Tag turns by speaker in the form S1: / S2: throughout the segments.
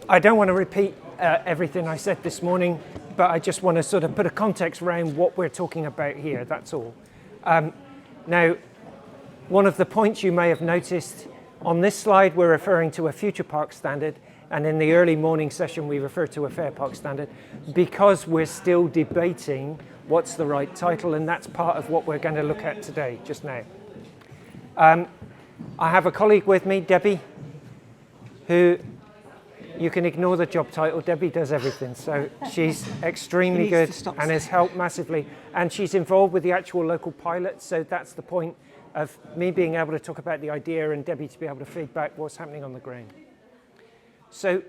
S1: I don't want to repeat everything I said this morning, but I just want to sort of put a context around what we're talking about here, that's all. Now, one of the points you may have noticed on this slide, we're referring to a future park standard, and in the early morning session, we refer to a fair park standard, because we're still debating what's the right title, and that's part of what we're going to look at today, just now. I have a colleague with me, Debbie, who you can ignore the job title. Debbie does everything, so she's extremely good and has helped massively. And she's involved with the actual local pilot, so that's the point of me being able to talk about the idea and Debbie to be able to feedback what's happening on the ground. So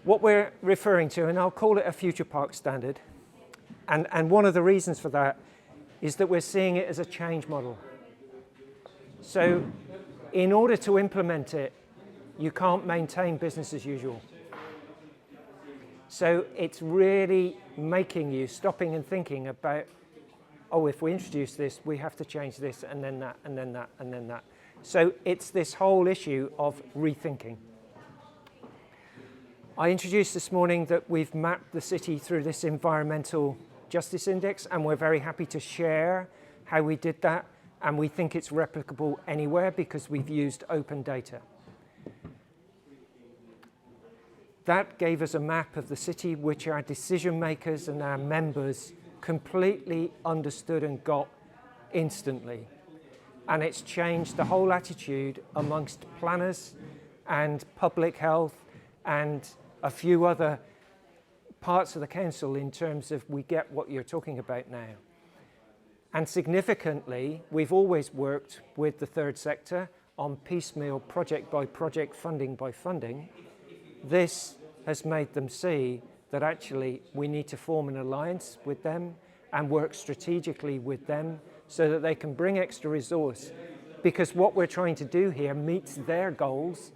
S1: what we're referring to, and I'll call it a future park standard, and one of the reasons for that is that we're seeing it as a change model. So in order to implement it, you can't maintain business as usual. So it's really making you stopping and thinking about, oh, if we introduce this, we have to change this, and then that, and then that, and then that. So it's this whole issue of rethinking. I introduced this morning that we've mapped the city through this environmental justice index, and we're very happy to share how we did that, and we think it's replicable anywhere because we've used open data. That gave us a map of the city which our decision makers and our members completely understood and got instantly. And it's changed the whole attitude amongst planners and public health and a few other parts of the council in terms of we get what you're talking about now. And significantly, we've always worked with the third sector on piecemeal project by project, funding by funding. This has made them see that actually we need to form an alliance with them and work strategically with them so that they can bring extra resource, because what we're trying to do here meets their goals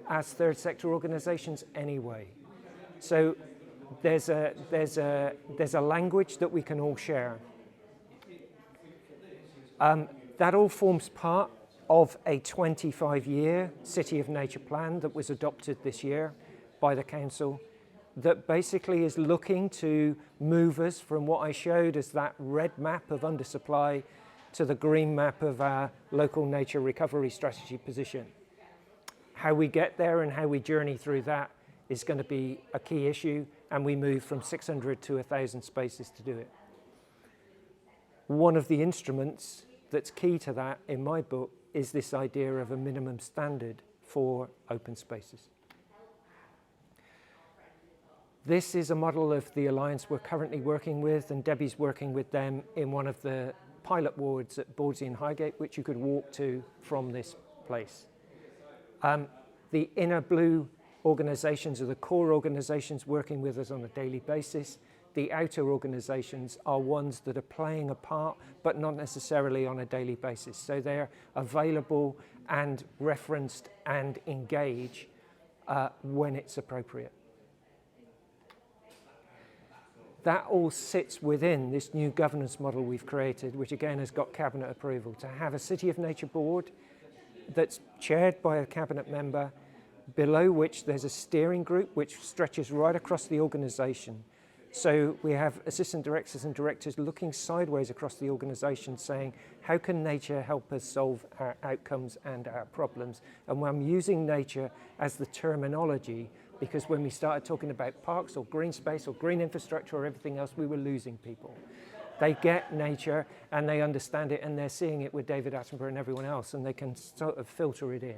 S1: as third sector organizations anyway. So there's a language that we can all share. That all forms part of a 25-year City of Nature plan that was adopted this year by the council, that basically is looking to move us from what I showed as that red map of undersupply to the green map of our local nature recovery strategy position. How we get there and how we journey through that is going to be a key issue, and we move from 600 to 1,000 spaces to do it. One of the instruments that's key to that in my book is this idea of a minimum standard for open spaces. This is a model of the alliance we're currently working with, and Debbie's working with them in one of the pilot wards at Bawdsey and Highgate, which you could walk to from this place. The inner blue organisations are the core organisations working with us on a daily basis. The outer organisations are ones that are playing a part, but not necessarily on a daily basis. So they're available and referenced and engage when it's appropriate. That all sits within this new governance model we've created, which again has got cabinet approval, to have a City of Nature board that's chaired by a cabinet member, below which there's a steering group which stretches right across the organisation. So we have assistant directors and directors looking sideways across the organisation saying, how can nature help us solve our outcomes and our problems? And I'm using nature as the terminology because when we started talking about parks or green space or green infrastructure or everything else, we were losing people. They get nature and they understand it, and they're seeing it with David Attenborough and everyone else, and they can sort of filter it in.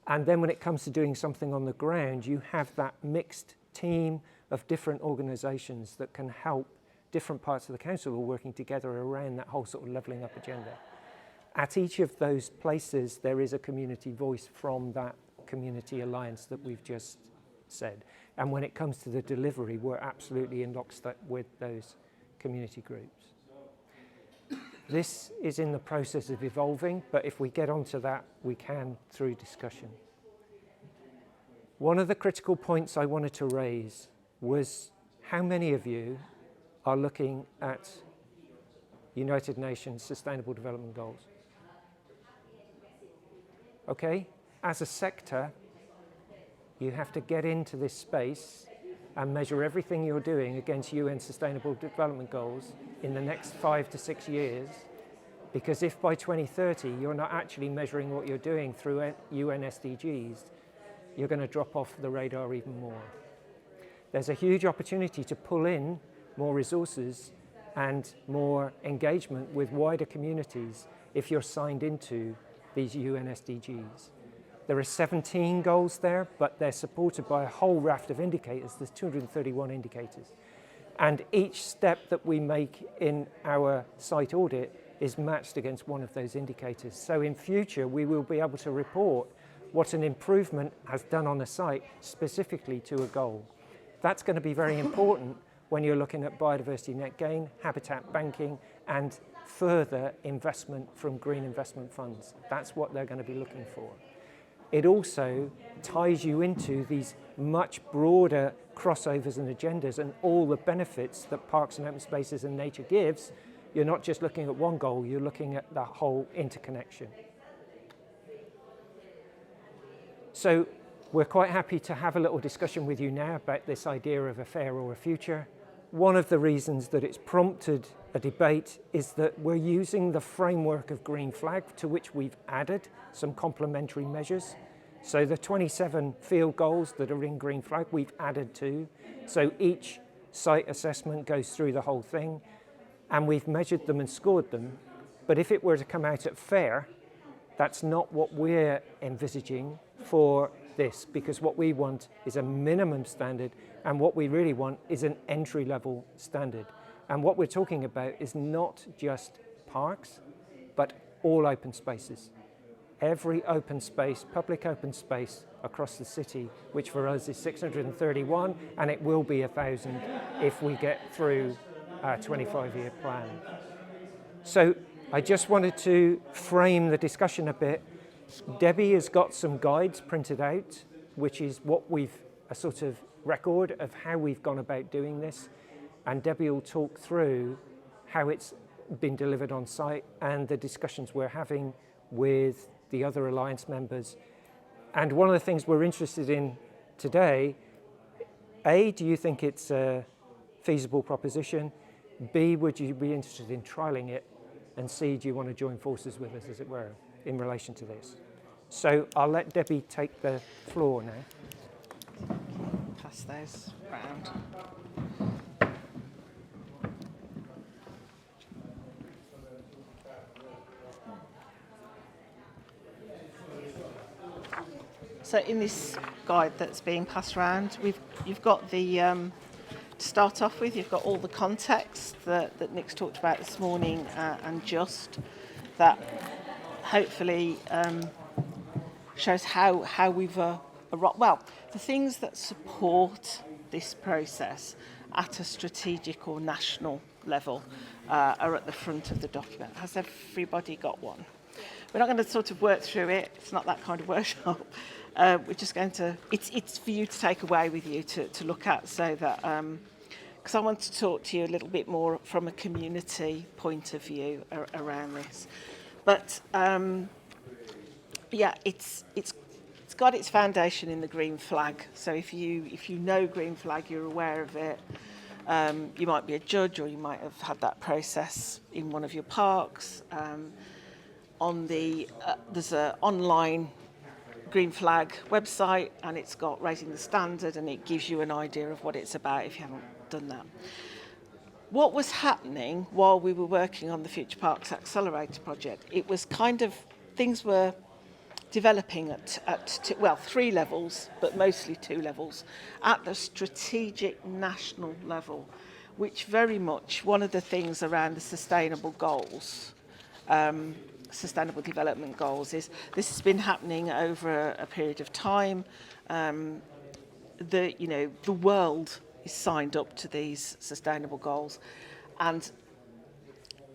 S1: And then when it comes to doing something on the ground, you have that mixed team of different organisations that can help different parts of the council all working together around that whole sort of levelling up agenda. At each of those places, there is a community voice from that community alliance that we've just said. And when it comes to the delivery, we're absolutely in lockstep with those community groups. This is in the process of evolving, but if we get onto that, we can through discussion. One of the critical points I wanted to raise was how many of you are looking at United Nations Sustainable Development Goals? Okay, as a sector, you have to get into this space and measure everything you're doing against UN Sustainable Development Goals in the next 5 to 6 years. Because if by 2030 you're not actually measuring what you're doing through UN SDGs, you're going to drop off the radar even more. There's a huge opportunity to pull in more resources and more engagement with wider communities if you're signed into these UN SDGs. There are 17 goals there, but they're supported by a whole raft of indicators. There's 231 indicators. And each step that we make in our site audit is matched against one of those indicators. So in future, we will be able to report what an improvement has done on a site specifically to a goal. That's going to be very important when you're looking at biodiversity net gain, habitat banking, and further investment from green investment funds. That's what they're going to be looking for. It also ties you into these much broader crossovers and agendas and all the benefits that parks and open spaces and nature gives. You're not just looking at one goal, you're looking at the whole interconnection. So we're quite happy to have a little discussion with you now about this idea of a fair or a future. One of the reasons that it's prompted a debate is that we're using the framework of Green Flag, to which we've added some complementary measures. So the 27 field goals that are in Green Flag, we've added to. So each site assessment goes through the whole thing, and we've measured them and scored them. But if it were to come out at fair, that's not what we're envisaging for this, because what we want is a minimum standard, and what we really want is an entry-level standard. And what we're talking about is not just parks, but all open spaces. Every open space, public open space across the city, which for us is 631, and it will be 1,000 if we get through our 25-year plan. So I just wanted to frame the discussion a bit. Debbie has got some guides printed out, which is what we've, a sort of record of how we've gone about doing this. And Debbie will talk through how it's been delivered on site and the discussions we're having with the other Alliance members. And one of the things we're interested in today, A, do you think it's a feasible proposition? B, would you be interested in trialling it? And C, do you want to join forces with us, as it were, in relation to this? So I'll let Debbie take the floor now.
S2: Pass those round. So in this guide that's being passed around, you've got the, to start off with, you've got all the context that Nick's talked about this morning, and just that hopefully shows how we've, well, the things that support this process at a strategic or national level are at the front of the document. Has everybody got one? We're not going to sort of work through it. It's not that kind of workshop. We're just going to, it's for you to take away with you to look at, so that, because I want to talk to you a little bit more from a community point of view around this. But yeah, it's got its foundation in the Green Flag. So if you know Green Flag, you're aware of it. You might be a judge, or you might have had that process in one of your parks. There's an online Green Flag website, and it's got raising the standard, and it gives you an idea of what it's about if you haven't done that. What was happening while we were working on the Future Parks Accelerator project, it was kind of, things were developing at well, 3 levels, but mostly 2 levels, at the strategic national level, which very much, one of the things around the sustainable goals, Sustainable Development Goals, is this has been happening over a period of time. The world is signed up to these sustainable goals, and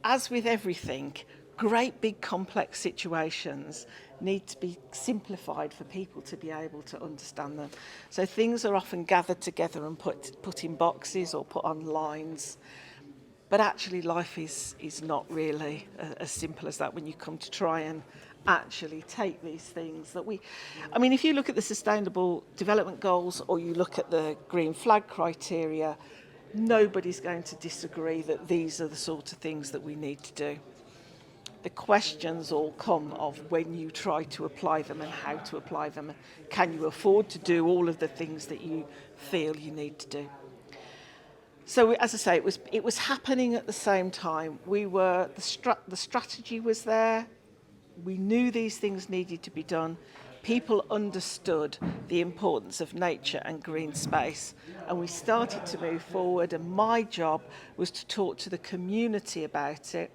S2: as with everything, great big complex situations need to be simplified for people to be able to understand them. So things are often gathered together and put in boxes or put on lines. But actually life is not really as simple as that when you come to try and actually take these things that I mean, if you look at the Sustainable Development Goals or you look at the Green Flag criteria, nobody's going to disagree that these are the sort of things that we need to do. The questions all come of when you try to apply them and how to apply them. Can you afford to do all of the things that you feel you need to do? So, as I say, it was happening at the same time. The strategy was there. We knew these things needed to be done. People understood the importance of nature and green space, and we started to move forward. And my job was to talk to the community about it,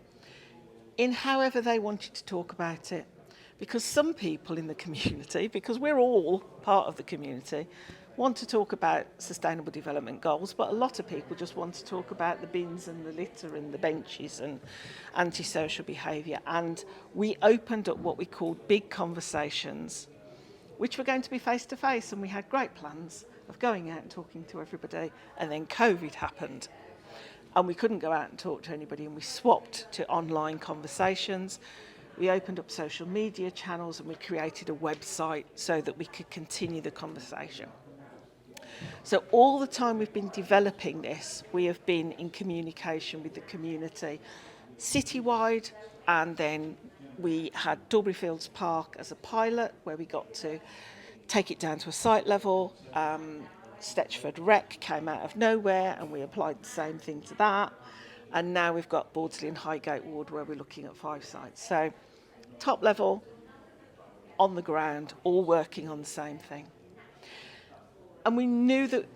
S2: in however they wanted to talk about it. Because some people in the community, because we're all part of the community, want to talk about sustainable development goals, but a lot of people just want to talk about the bins and the litter and the benches and antisocial behaviour. And we opened up what we called big conversations, which were going to be face to face, and we had great plans of going out and talking to everybody, and then COVID happened. And we couldn't go out and talk to anybody, and we swapped to online conversations. We opened up social media channels, and we created a website so that we could continue the conversation. So all the time we've been developing this, we have been in communication with the community citywide, and then we had Dalbury Fields Park as a pilot where we got to take it down to a site level. Stetchford Rec came out of nowhere and we applied the same thing to that. And now we've got Bawdsley and Highgate Ward where we're looking at 5 sites. So top level, on the ground, all working on the same thing. And we knew that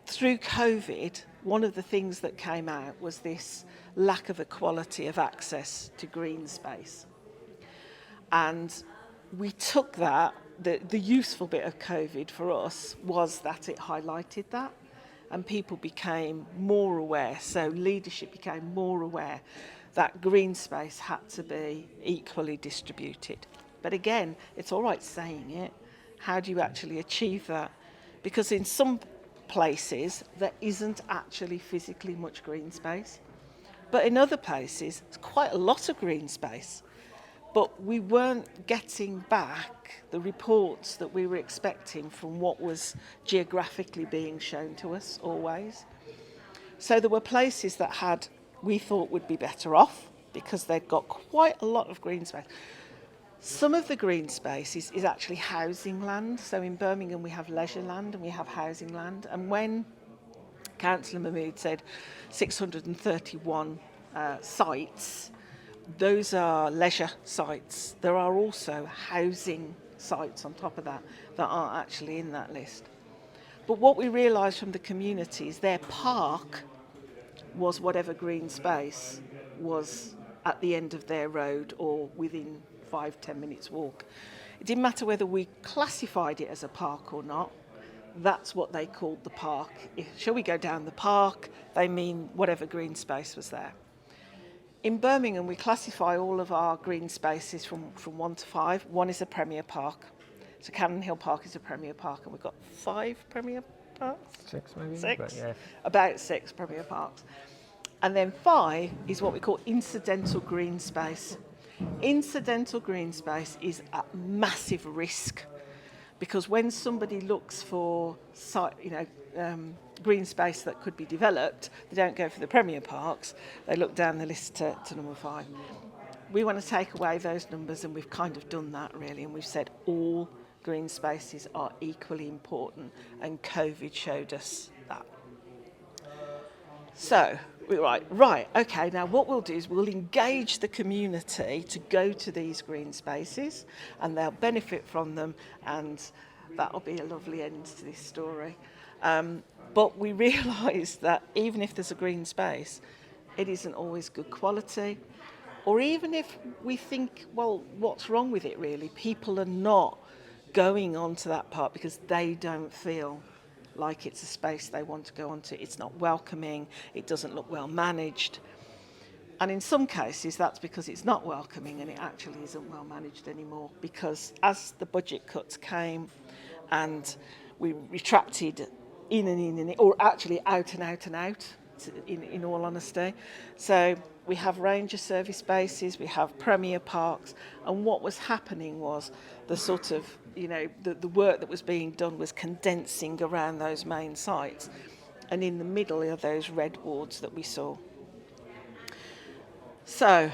S2: through COVID, one of the things that came out was this lack of equality of access to green space. And we took that, the useful bit of COVID for us was that it highlighted that, and people became more aware, so leadership became more aware that green space had to be equally distributed. But again, it's all right saying it. How do you actually achieve that? Because in some places, there isn't actually physically much green space. But in other places, there's quite a lot of green space. But we weren't getting back the reports that we were expecting from what was geographically being shown to us always. So there were places that we thought would be better off because they'd got quite a lot of green space. Some of the green space is actually housing land. So in Birmingham we have leisure land and we have housing land. And when Councillor Mahmood said 631 sites, those are leisure sites. There are also housing sites on top of that aren't actually in that list. But what we realised from the community is their park was whatever green space was at the end of their road or within 5-10 minutes walk. It didn't matter whether we classified it as a park or not. That's what they called the park. Shall we go down the park? They mean whatever green space was there. In Birmingham, we classify all of our green spaces from 1 to 5. 1 is a premier park. So Camden Hill Park is a premier park, and we've got 5 premier parks?
S1: 6 maybe?
S2: 6?
S1: But yeah.
S2: About 6 premier parks. And then 5 is what we call incidental green space. Incidental green space is at massive risk because when somebody looks for green space that could be developed, they don't go for the premier parks, they look down the list to number 5. We want to take away those numbers, and we've kind of done that really, and we've said all green spaces are equally important, and COVID showed us that. So, right, okay, now what we'll do is we'll engage the community to go to these green spaces, and they'll benefit from them, and that'll be a lovely end to this story. But we realised that even if there's a green space, it isn't always good quality. Or even if we think, well, what's wrong with it really? People are not going onto that part because they don't feel like it's a space they want to go onto. It's not welcoming, it doesn't look well managed. And in some cases, that's because it's not welcoming and it actually isn't well managed anymore, because as the budget cuts came and we retracted in, or actually out and out, in all honesty. So we have ranger service bases, we have premier parks, and what was happening was the sort of, the work that was being done was condensing around those main sites, and in the middle are those red wards that we saw. So,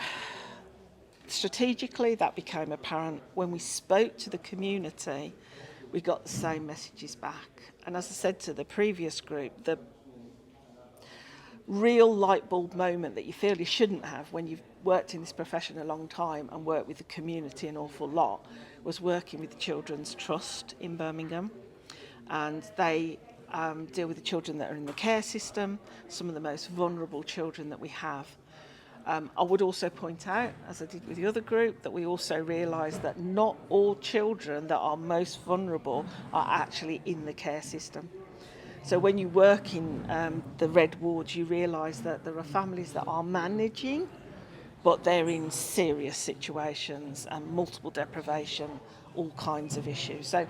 S2: strategically, that became apparent. When we spoke to the community, we got the same messages back. And as I said to the previous group, the real light bulb moment that you feel you shouldn't have when you've worked in this profession a long time and worked with the community an awful lot was working with the Children's Trust in Birmingham. And they deal with the children that are in the care system, some of the most vulnerable children that we have. I would also point out, as I did with the other group, that we also realise that not all children that are most vulnerable are actually in the care system. So when you work in the red wards, you realise that there are families that are managing, but they're in serious situations and multiple deprivation, all kinds of issues. So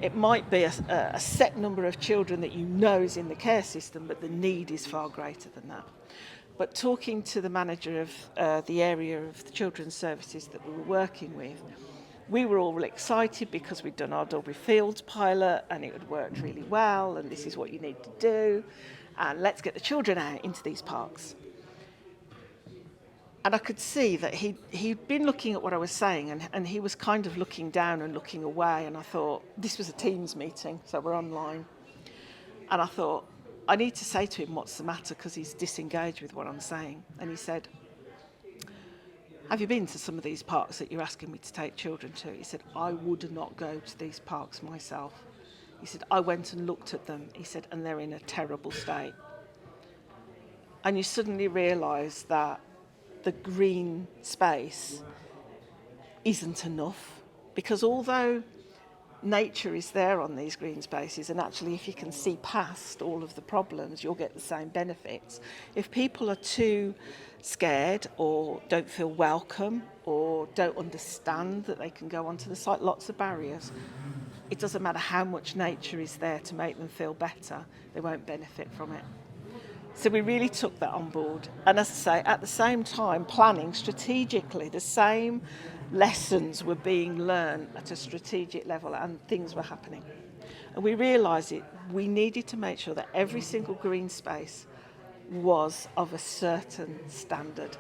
S2: it might be a set number of children that you know is in the care system, but the need is far greater than that. But talking to the manager of the area of the children's services that we were working with, we were all really excited because we'd done our Dalbury Fields pilot and it had worked really well, and this is what you need to do, and let's get the children out into these parks. And I could see that he'd been looking at what I was saying, and he was kind of looking down and looking away, and I thought, this was a Teams meeting, so we're online. And I thought, I need to say to him what's the matter, because he's disengaged with what I'm saying. And he said, have you been to some of these parks that you're asking me to take children to? He said, I would not go to these parks myself. He said, I went and looked at them. He said, and they're in a terrible state. And you suddenly realise that the green space isn't enough, because although nature is there on these green spaces, and actually if you can see past all of the problems, you'll get the same benefits. If people are too scared or don't feel welcome or don't understand that they can go onto the site, lots of barriers, it doesn't matter how much nature is there to make them feel better, they won't benefit from it. So we really took that on board. And as I say, at the same time, planning strategically, the same lessons were being learned at a strategic level and things were happening. And we realised we needed to make sure that every single green space was of a certain standard.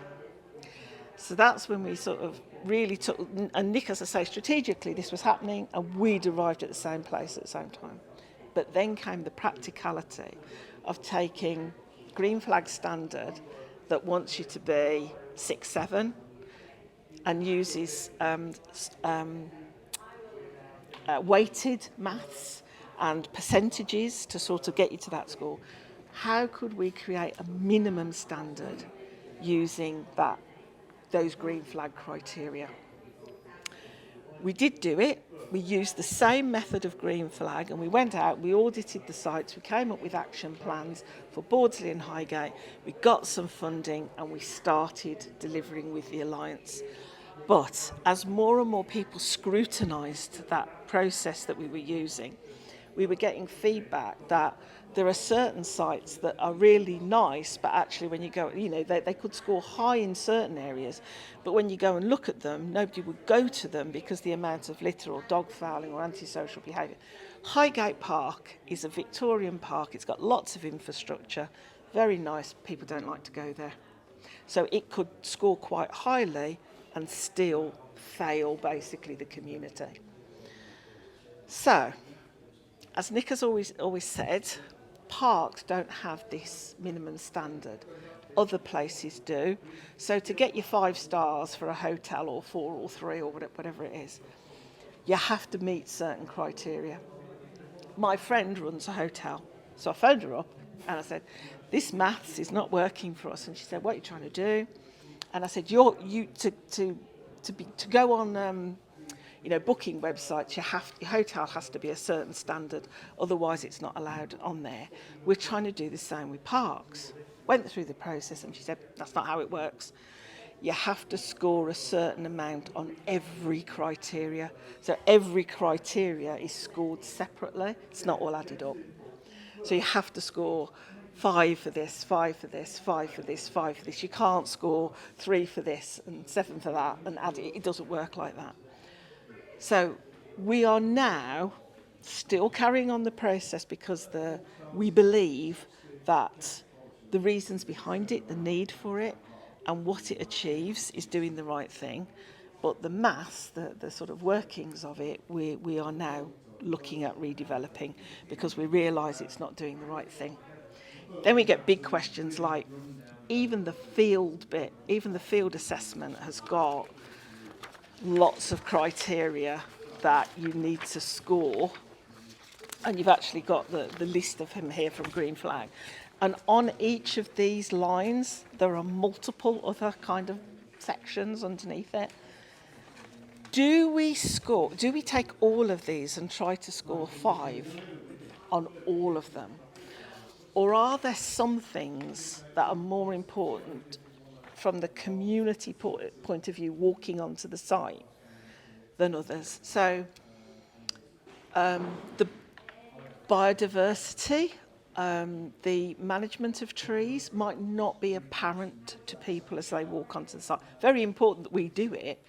S2: So that's when we sort of really took, and Nick, as I say, strategically this was happening and we'd arrived at the same place at the same time. But then came the practicality of taking green flag standard that wants you to be 6-7 and uses weighted maths and percentages to sort of get you to that score. How could we create a minimum standard using those green flag criteria? We did do it. We used the same method of green flag, and we went out, we audited the sites, we came up with action plans for Bawdsley and Highgate, we got some funding, and we started delivering with the Alliance. But as more and more people scrutinised that process that we were using, we were getting feedback that there are certain sites that are really nice, but actually when you go, they could score high in certain areas, but when you go and look at them, nobody would go to them because the amount of litter or dog fouling or antisocial behaviour. Highgate Park is a Victorian park. It's got lots of infrastructure, very nice. People don't like to go there. So it could score quite highly and still fail, basically, the community. So, as Nick has always said, parks don't have this minimum standard. Other places do. So to get your 5 stars for a hotel or 4 or 3 or whatever it is, you have to meet certain criteria. My friend runs a hotel, so I phoned her up and I said, this maths is not working for us. And she said, what are you trying to do? And I said, to go on booking websites, your hotel has to be a certain standard, otherwise it's not allowed on there. We're trying to do the same with parks. Went through the process and she said, that's not how it works. You have to score a certain amount on every criteria. So every criteria is scored separately. It's not all added up. So you have to score 5 for this, 5 for this, 5 for this, 5 for this. You can't score 3 for this and 7 for that and add it. It doesn't work like that. So we are now still carrying on the process because we believe that the reasons behind it, the need for it, and what it achieves is doing the right thing. But the maths, the sort of workings of it, we are now looking at redeveloping because we realise it's not doing the right thing. Then we get big questions like even the field bit, even the field assessment has got lots of criteria that you need to score. And you've actually got the list of him here from Green Flag. And on each of these lines, there are multiple other kind of sections underneath it. Do we take all of these and try to score 5 on all of them? Or are there some things that are more important from the community point of view, walking onto the site, than others? So the biodiversity, the management of trees might not be apparent to people as they walk onto the site. Very important that we do it,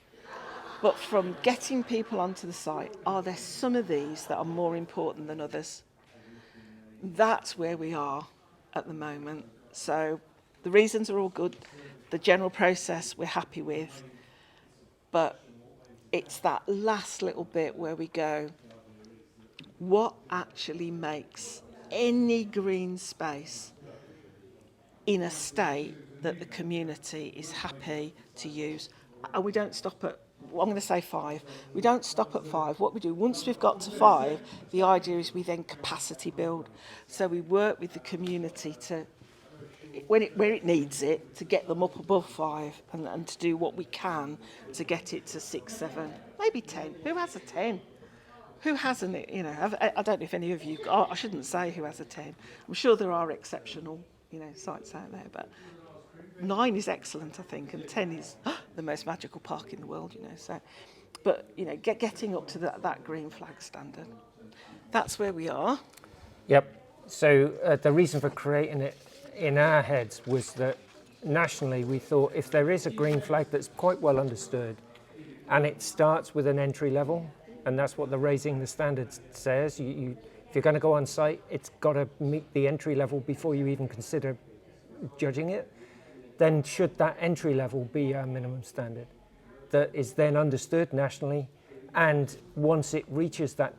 S2: but from getting people onto the site, are there some of these that are more important than others? That's where we are at the moment. So the reasons are all good. The general process we're happy with, but it's that last little bit where we go, what actually makes any green space in a state that the community is happy to use? And we don't stop at, I'm going to say 5. We don't stop at 5. What we do, once we've got to 5, the idea is we then capacity build. So we work with the community to, where it needs it, to get them up above 5 and to do what we can to get it to 6, 7, maybe 10. Who has a 10? Who hasn't it? You know, I don't know if any of you, I shouldn't say who has a 10. I'm sure there are exceptional, sites out there, but 9 is excellent, I think, and 10 is the most magical park in the world, So, but, getting up to that Green Flag standard, that's where we are.
S1: Yep. So the reason for creating it in our heads was that nationally we thought if there is a Green Flag that's quite well understood and it starts with an entry level, and that's what the raising the standards says, if you're going to go on site, it's got to meet the entry level before you even consider judging it. Then should that entry level be our minimum standard that is then understood nationally, and once it reaches that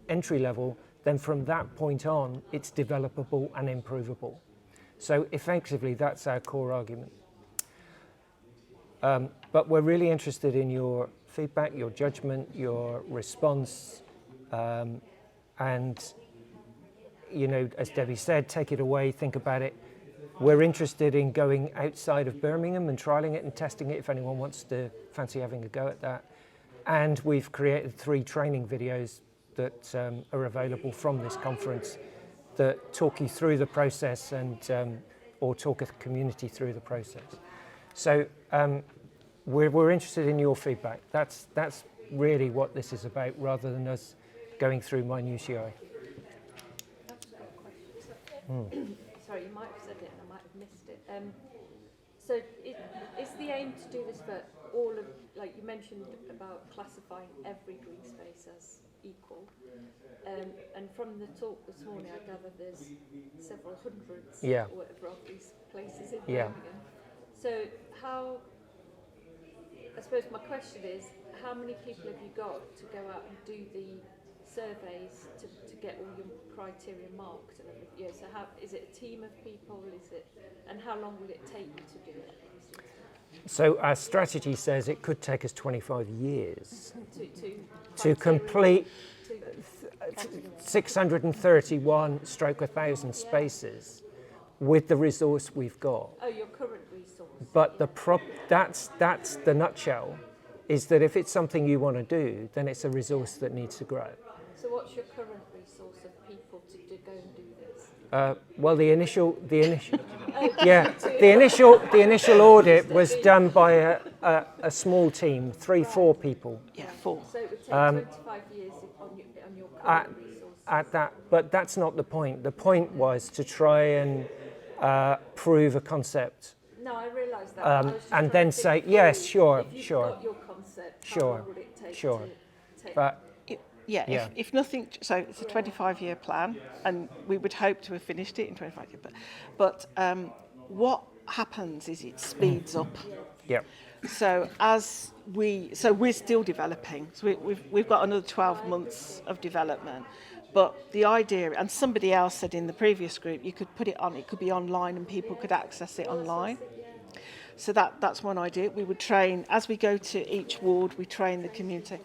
S1: entry level, then from that point on it's developable and improvable. So effectively that's our core argument. But we're really interested in your feedback, your judgment, your response, and as Debbie said, take it away, think about it. We're interested in going outside of Birmingham and trialling it and testing it if anyone wants to fancy having a go at that. And we've created 3 training videos that are available from this conference that talk you through the process and or talk a community through the process. So we're interested in your feedback. That's really what this is about, rather than us going through minutiae.
S3: Sorry, you might have said it and I might have missed it. So is the aim to do this for all of, like you mentioned about classifying every green space as equal, and from the talk this morning I gather there's several hundreds or whatever of these places in Birmingham. So I suppose my question is, how many people have you got to go out and do the surveys to get all your criteria marked and everything? So how is it a team of people? And how long will it take you to do it?
S1: So our strategy says it could take us 25 years to complete 631/1,000 spaces with the resource we've got.
S3: Oh, your current resource.
S1: But that's the nutshell, is that if it's something you want to do, then it's a resource that needs to grow.
S3: So what's your current resource of people to go and do this?
S1: Well, the initial audit was done by a small team, 3-4 people.
S2: Yeah, 4.
S3: So it would take 25 years on your current resource.
S1: At that, but that's not the point. The point was to try and prove a concept,
S3: No, I realise that. I was just
S1: and
S3: trying
S1: then
S3: to
S1: say,
S3: think
S1: yes,
S3: through,
S1: sure,
S3: if you've
S1: sure,
S3: got your concept, how
S1: sure,
S3: long would it take
S1: sure.
S3: to take?
S1: But
S2: Yeah, if nothing, so it's a 25-year plan, and we would hope to have finished it in 25 years. But what happens is it speeds up.
S1: yeah,
S2: So we're still developing. So we've got another 12 months of development. But the idea, and somebody else said in the previous group, you could put it on. It could be online, and people could access it online. So that's one idea. We would train, as we go to each ward, we train the community.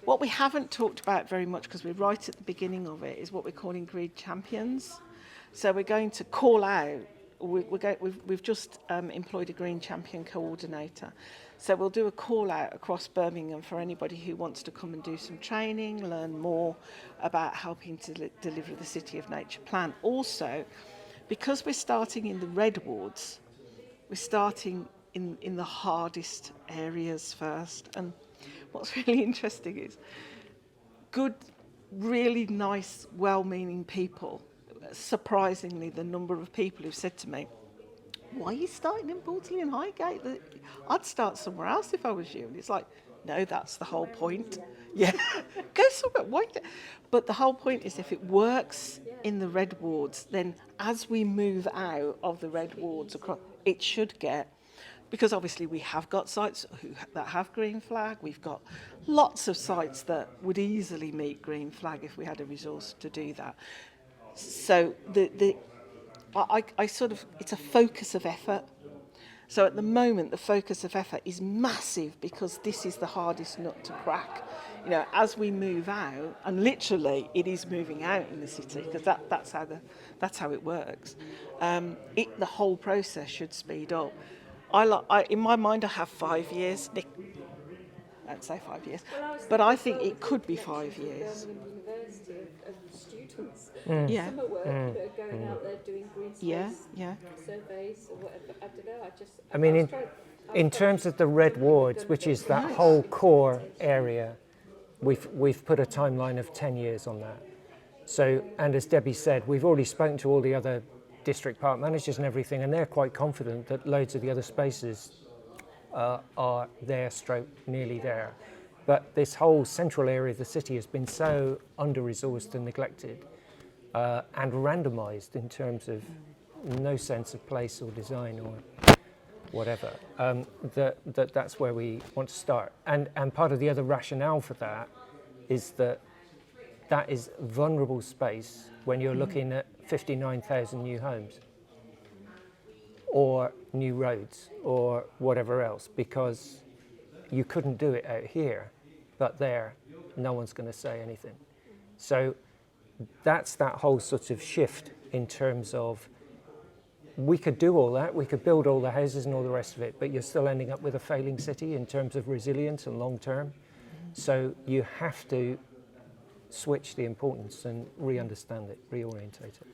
S2: What we haven't talked about very much, because we're right at the beginning of it, is what we're calling green champions. So we're going to call out, we've just employed a green champion coordinator. So we'll do a call out across Birmingham for anybody who wants to come and do some training, learn more about helping to deliver the City of Nature plan. Also, because we're starting in the red wards, we're starting in the hardest areas first. And what's really interesting is good, really nice, well-meaning people, surprisingly the number of people who've said to me, why are you starting in Bortley and Highgate? I'd start somewhere else if I was you. And it's like, no, that's the whole point. Yeah, go somewhere. Why? But the whole point is if it works in the red wards, then as we move out of the red wards across, it should get, because obviously we have got sites that have green flag. We've got lots of sites that would easily meet green flag if we had a resource to do that. So I sort of, it's a focus of effort. So at the moment, the focus of effort is massive because this is the hardest nut to crack. You know, as we move out, and literally it is moving out in the city because that's how it works. The whole process should speed up. In my mind, I have 5 years. Nick, don't say 5 years, but I think it could be 5 years.
S3: Birmingham University of students,
S2: Yeah.
S3: summer work, that are going out there doing green space surveys or whatever. I don't know.
S1: I mean, in terms of the red wards, which is that whole core area, we've put a timeline of 10 years on that. So, and as Debbie said, we've already spoken to all the other district park managers and everything, and they're quite confident that loads of the other spaces are there, stroke nearly there. But this whole central area of the city has been so under-resourced and neglected and randomised in terms of no sense of place or design or whatever, that's where we want to start. And part of the other rationale for that is that is vulnerable space when you're looking at 59,000 new homes or new roads or whatever else, because you couldn't do it out here, but there, no one's going to say anything. So that's that whole sort of shift in terms of we could do all that, we could build all the houses and all the rest of it, but you're still ending up with a failing city in terms of resilience and long term. So you have to switch the importance and re-understand it, reorientate it.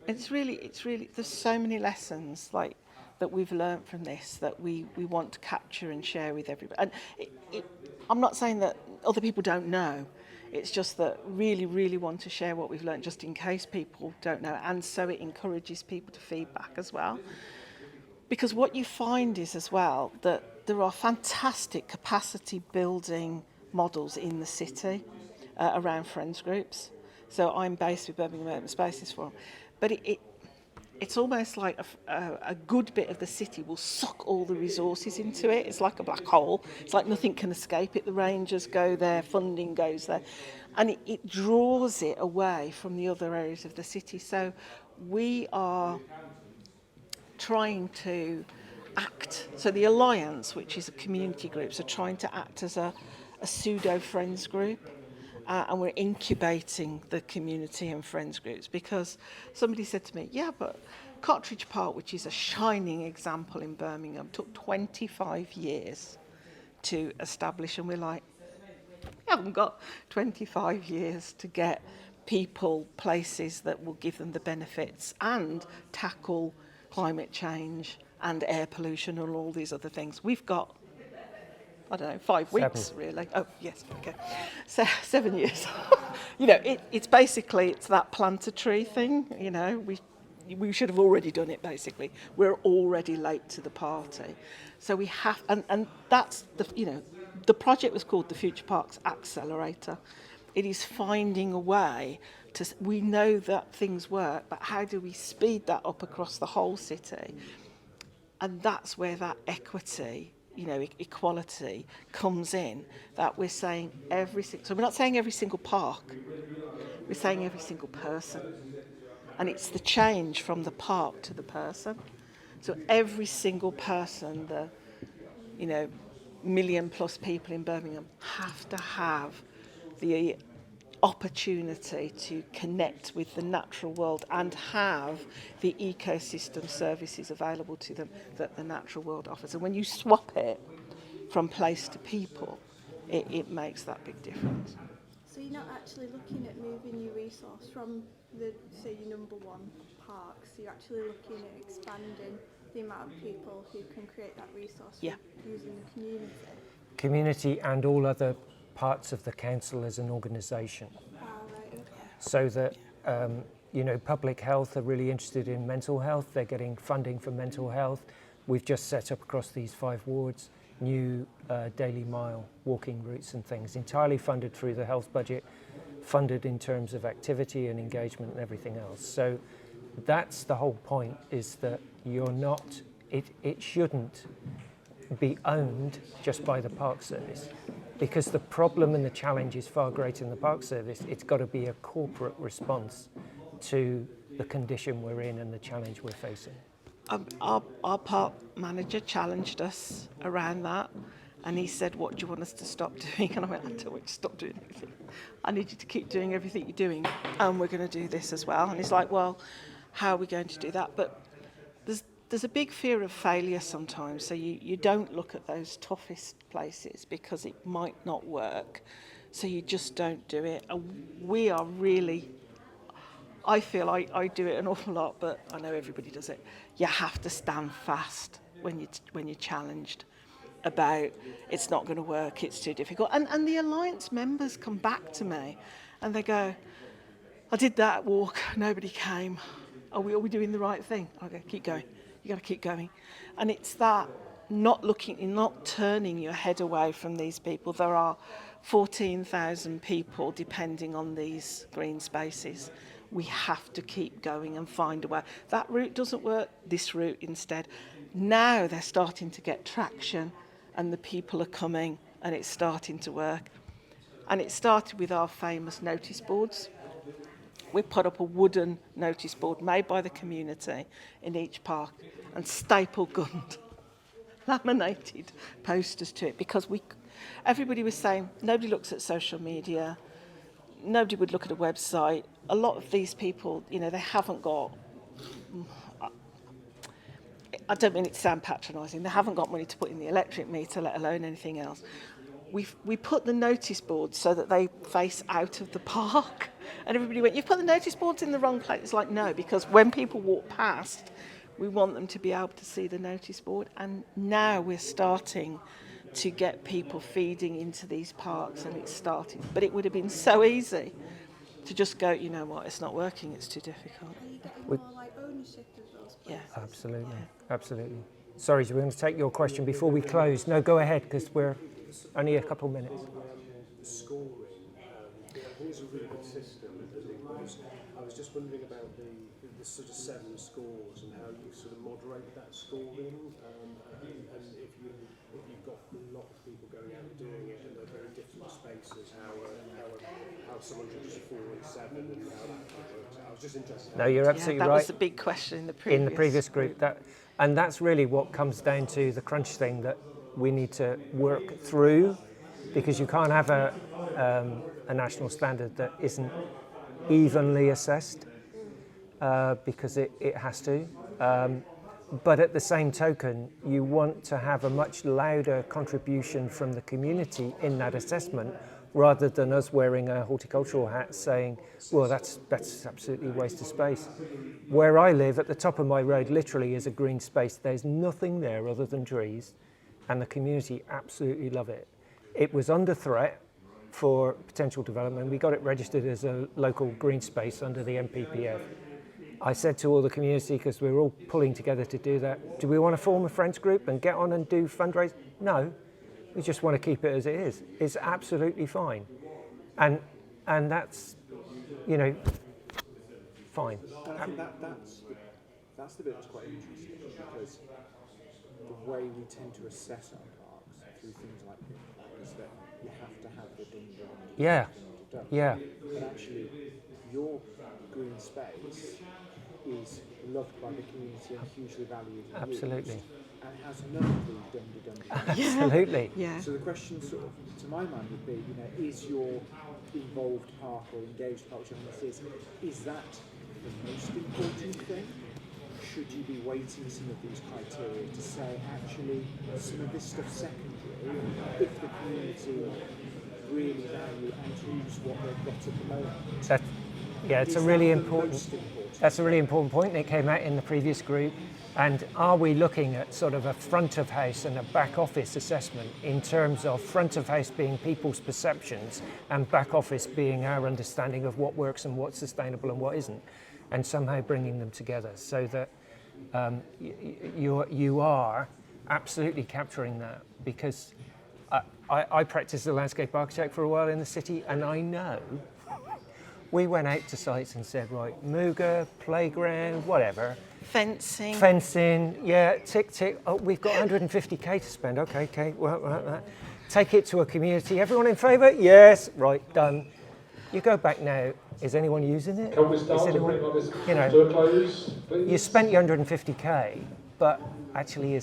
S2: It's really, there's so many lessons like that we've learned from this that we want to capture and share with everybody. And I'm not saying that other people don't know. It's just that really want to share what we've learned just in case people don't know. And so it encourages people to feedback as well. Because what you find is as well that there are fantastic capacity building models in the city around friends groups. So I'm based with Birmingham Urban Spaces Forum. But it's almost like a good bit of the city will suck all the resources into it. It's like a black hole. It's like nothing can escape it. The rangers go there, funding goes there. And it draws it away from the other areas of the city. So we are trying to act. So the Alliance, which is a community group, are trying to act as a pseudo-friends group. And we're incubating the community and friends groups because somebody said to me, yeah, but Cottridge Park, which is a shining example in Birmingham, took 25 years to establish. And we're like, we haven't got 25 years to get people places that will give them the benefits and tackle climate change and air pollution and all these other things. We've got, I don't know, 5 weeks, really. Oh, yes, okay. So 7 years. You know, it's basically, it's that plant a tree thing, you know. we should have already done it, basically. We're already late to the party. So we have, and that's the project was called the Future Parks Accelerator. It is finding a way we know that things work, but how do we speed that up across the whole city? And that's where that equity, equality comes in, that we're saying so we're not saying every single park, we're saying every single person. And it's the change from the park to the person. So every single person, the, million plus people in Birmingham have to have the opportunity to connect with the natural world and have the ecosystem services available to them that the natural world offers. And when you swap it from place to people, it makes that big difference.
S4: So you're not actually looking at moving your resource from the, say, your number one parks, you're actually looking at expanding the amount of people who can create that resource using the community.
S1: Community and all other parts of the council as an organisation.
S4: Right, okay.
S1: So that, public health are really interested in mental health, they're getting funding for mental health. We've just set up across these 5 wards new daily mile walking routes and things, entirely funded through the health budget, funded in terms of activity and engagement and everything else. So that's the whole point, is that it shouldn't be owned just by the Park Service, because the problem and the challenge is far greater in the Park Service. It's got to be a corporate response to the condition we're in and the challenge we're facing.
S2: Our park manager challenged us around that, and he said, what do you want us to stop doing? And I went, I don't want you to stop doing anything. I need you to keep doing everything you're doing, and we're going to do this as well. And he's like, well, how are we going to do that? But there's a big fear of failure sometimes, so you don't look at those toughest places because it might not work, so you just don't do it. And we are really, I feel I do it an awful lot, but I know everybody does it. You have to stand fast when you're challenged about it's not going to work, it's too difficult. And the Alliance members come back to me and they go, I did that walk, nobody came. Are we doing the right thing? I go, keep going. You got to keep going. And it's that not turning your head away from these people. There are 14,000 people depending on these green spaces. We have to keep going and find a way. That route doesn't work, this route instead. Now they're starting to get traction and the people are coming and it's starting to work. And it started with our famous notice boards. We put up a wooden notice board made by the community in each park and staple gunned, laminated posters to it, because everybody was saying nobody looks at social media, nobody would look at a website. A lot of these people, they haven't got, I don't mean it to sound patronising, they haven't got money to put in the electric meter, let alone anything else. We put the notice boards so that they face out of the park. And everybody went, you've put the notice boards in the wrong place. It's like, no, because when people walk past, we want them to be able to see the notice board. And now we're starting to get people feeding into these parks, and it's starting. But it would have been so easy to just go, you know what, it's not working, it's too difficult.
S4: Are you getting more like ownership of those places?
S2: Yeah.
S1: Absolutely. Sorry, we're going to take your question before we close. No, go ahead, because we're only a couple of minutes.
S5: Scoring, I think it's a really good system. I was just wondering about the sort of 7 scores and how you sort of moderate that scoring, and if you've got a lot of people going out and doing it and they're very different spaces, how someone judges 4 and 7 and how that works. I was just interested.
S1: No, you're absolutely right.
S2: That was a big question in the previous
S1: group. And that's really what comes down to the crunch thing that we need to work through, because you can't have a national standard that isn't evenly assessed, because it has to. But at the same token, you want to have a much louder contribution from the community in that assessment, rather than us wearing a horticultural hat saying, well, that's absolutely a waste of space. Where I live, at the top of my road, literally is a green space. There's nothing there other than trees, and the community absolutely love it. It was under threat for potential development. We got it registered as a local green space under the MPPF. I said to all the community, because we were all pulling together to do that, do we want to form a friends group and get on and do fundraising? No, we just want to keep it as it is. It's absolutely fine. And that's, you know, fine.
S6: And I think that's the bit that's quite interesting, because the way we tend to assess our parks through things like this is that you have to have the ding-dong.
S1: Yeah, yeah.
S6: But actually, your green space is loved by the community and hugely valued and
S1: Absolutely.
S6: used, and has none of the dum-de-dum.
S1: Absolutely.
S2: Yeah.
S6: So the question sort of, to my mind, would be, you know, is your involved park or engaged park, whichever this is that the most important thing? Should you be weighting some of these criteria to say, actually, some of this stuff secondary, if the community really value and use what they've got at the moment?
S1: Yeah, it's a really important. That's a really important point. It came out in the previous group. And are we looking at sort of a front of house and a back office assessment in terms of front of house being people's perceptions and back office being our understanding of what works and what's sustainable and what isn't, and somehow bringing them together so that you are absolutely capturing that, because I practiced as a landscape architect for a while in the city, and I know we went out to sites and said, right, Muga, playground, whatever. Fencing, yeah, tick, tick. Oh, we've got 150k to spend. Okay, well, right. Take it to a community. Everyone in favour? Yes, right, done. You go back now. Is anyone using it?
S7: Can we start to bring this to a close, please?
S1: You spent your 150k, but actually,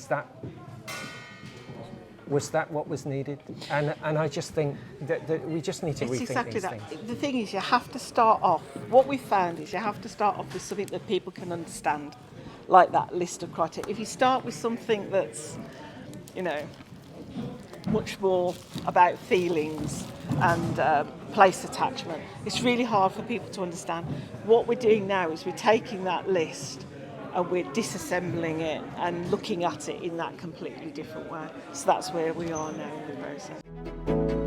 S1: was that what was needed? And I just think that we just need to rethink
S2: exactly
S1: these
S2: that.
S1: things.
S2: The thing is, you have to start off. What we found is you have to start off with something that people can understand, like that list of criteria. If you start with something that's, you know, much more about feelings and place attachment, it's really hard for people to understand. What we're doing now is we're taking that list and we're disassembling it and looking at it in that completely different way. So that's where we are now in the process.